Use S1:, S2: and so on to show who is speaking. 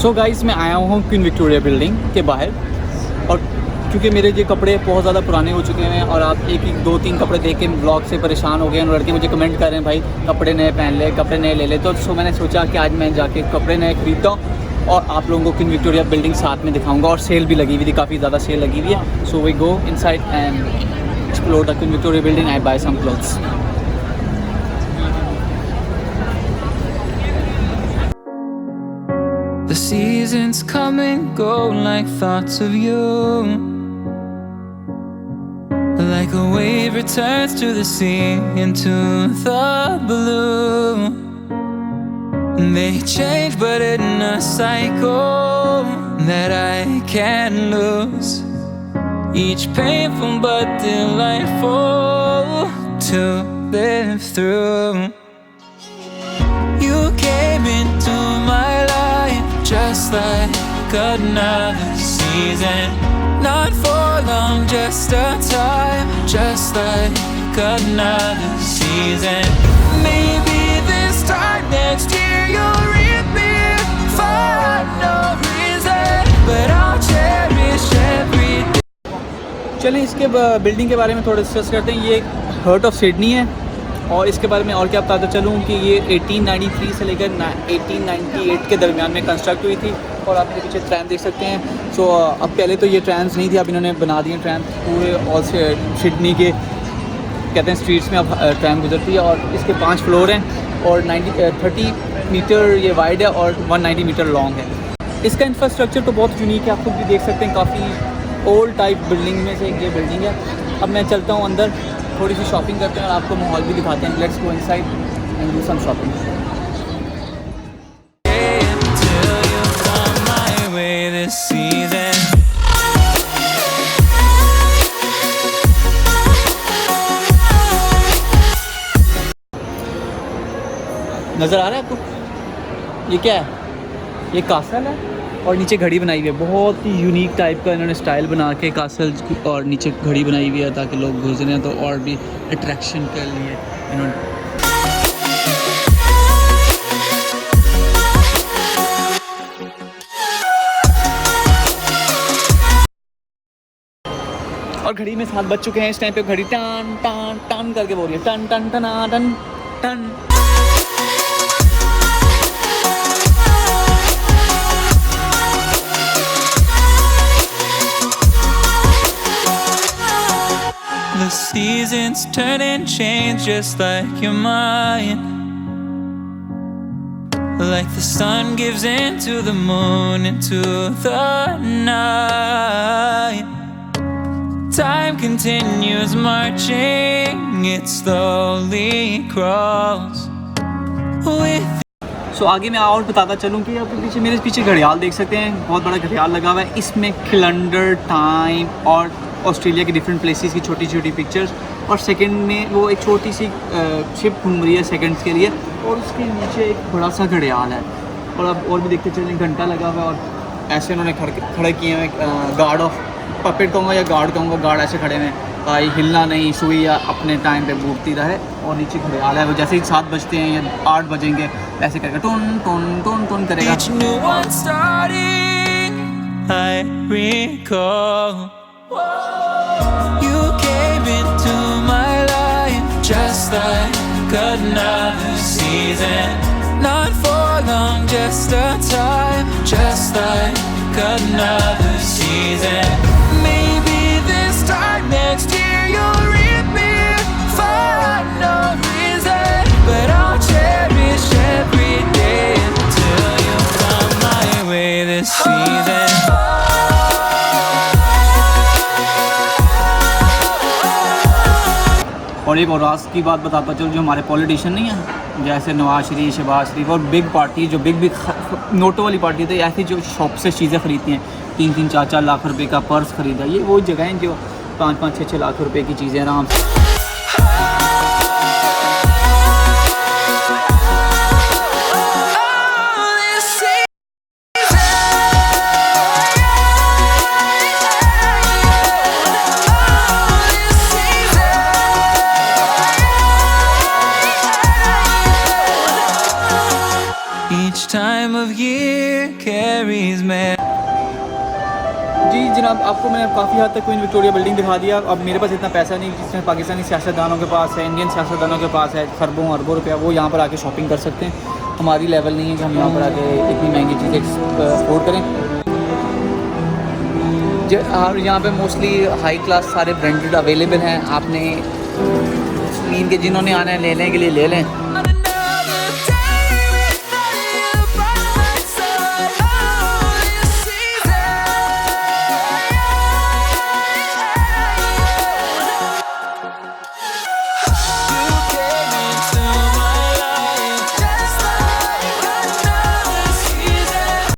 S1: So guys मैं आया हूँ क्वीन विक्टोरिया बिल्डिंग के बाहर, और क्योंकि मेरे ये कपड़े बहुत ज़्यादा पुराने हो चुके हैं और आप एक 2-3 कपड़े देख के ब्लॉग से परेशान हो गए हैं। लड़के मुझे कमेंट कर रहे हैं भाई कपड़े नए पहन ले, कपड़े नए ले ले। तो मैंने सोचा कि आज मैं जाके कपड़े नए खरीदता हूँ और आप लोगों को क्वीन विक्टोरिया बिल्डिंग साथ में दिखाऊँगा। और सेल भी लगी हुई थी, काफ़ी ज़्यादा सेल लगी हुई है। So we go inside and explore the Queen Victoria Building. I buy some clothes.
S2: The seasons come and go like thoughts of you, like a wave returns to the sea into the blue. They change but in a cycle that I can't lose, each painful but delightful to live through. You came into my life just like another season, not for long, just a time, just like another season. Maybe this time next year you'll reappear for no reason, but I'll cherish every day.
S1: चलिए इसके building के बारे में थोड़ा discuss करते हैं। ये hurt of Sydney है और इसके बारे में और क्या बताता चलूँ कि ये 1893 से लेकर 1898 के दरमियान में कंस्ट्रक्ट हुई थी। और आप मेरे पीछे ट्रैम देख सकते हैं। सो अब पहले तो ये ट्रैम्स नहीं थी, अब इन्होंने बना दिए ट्रैम पूरे और सिडनी के कहते हैं स्ट्रीट्स में अब ट्रैम गुजरती है। और इसके 5 फ्लोर हैं और 30 मीटर ये वाइड है और 190 मीटर लॉन्ग है। इसका इंफ्रास्ट्रक्चर तो बहुत यूनिक है, आप खुद भी देख सकते हैं। काफ़ी ओल्ड टाइप बिल्डिंग में से ये बिल्डिंग है। अब मैं चलता हूँ अंदर, थोड़ी सी शॉपिंग करते हैं और आपको माहौल भी दिखाते हैं। Let's go inside and do some shopping. नज़र आ रहा है आपको? ये क्या है? ये कासल है और नीचे घड़ी बनाई हुई है। बहुत ही यूनिक टाइप का इन्होंने स्टाइल बना के कासल और नीचे घड़ी बनाई हुई है ताकि लोग गुजरें तो और भी अट्रैक्शन के लिए इन्होंने। और घड़ी में 7 बज चुके हैं। इस टाइम पे घड़ी टन टन टन करके बोल रही है, टन टन टन टन टन।
S2: The seasons turn and change just like your mind, like the sun gives into the moon, into the night. Time continues marching, it slowly crawls with.
S1: सो आगे मैं और बताता चलूँ कि आपके पीछे मेरे पीछे घड़ियाल देख सकते हैं। बहुत बड़ा घड़ियाल लगा हुआ है। इसमें कैलेंडर, टाइम और ऑस्ट्रेलिया के डिफरेंट प्लेसेस की छोटी छोटी पिक्चर्स। और सेकंड में वो एक छोटी सी शिप घूम रही है सेकंड्स के लिए, और उसके नीचे एक बड़ा सा घड़ियाल है। और अब और भी देखते चलें, घंटा लगा हुआ है और ऐसे उन्होंने खड़े किए हैं। गार्ड ऑफ पपेट कहूँगा या गार्ड कहूँगा, गार्ड ऐसे खड़े हैं भाई, हिलना नहीं, सुई या अपने टाइम पे बूटती रहे। और नीचे घड़ियाल है, वो जैसे ही 7 बजते हैं या 8 बजेंगे ऐसे करके टोन टोन टोन टोन करेगा।
S2: Each new one starting, I recall. You came into my life just like another season, not for long, just a time, just like another season. Maybe this time next year you'll reappear for no reason, but I'll cherish every day until you come my way this season.
S1: और एक और राज की बात बताता चलो, जो हमारे politician नहीं हैं जैसे नवाज शरीफ, शहबाज शरीफ और बिग पार्टी, जो बिग नोटों वाली पार्टी थी, ऐसी जो शॉप से चीज़ें ख़रीदती हैं, 3-3, 4-4 लाख रुपए का पर्स ख़रीदा। ये वो जगह हैं जो 5-5, 6-6 लाख रुपए की चीज़ें आराम से।
S2: Each Which time of year carries me?
S1: जी जनाब, आपको मैंने काफ़ी हद तक क्वीन विक्टोरिया बिल्डिंग दिखा दिया। अब मेरे पास इतना पैसा नहीं जिसमें पाकिस्तानी सियासतदानों के पास है, इंडियन सियासतदानों के पास है खरबों अरबों रुपया, वो यहाँ पर आके शॉपिंग कर सकते हैं। हमारी लेवल नहीं है कि हम यहाँ पर आके इतनी महंगी चीज़ें अफोर्ड करें। और यहाँ पे मोस्टली हाई क्लास सारे ब्रांडेड अवेलेबल हैं। आपने मीन के जिन्होंने आना है लेने के लिए ले लें।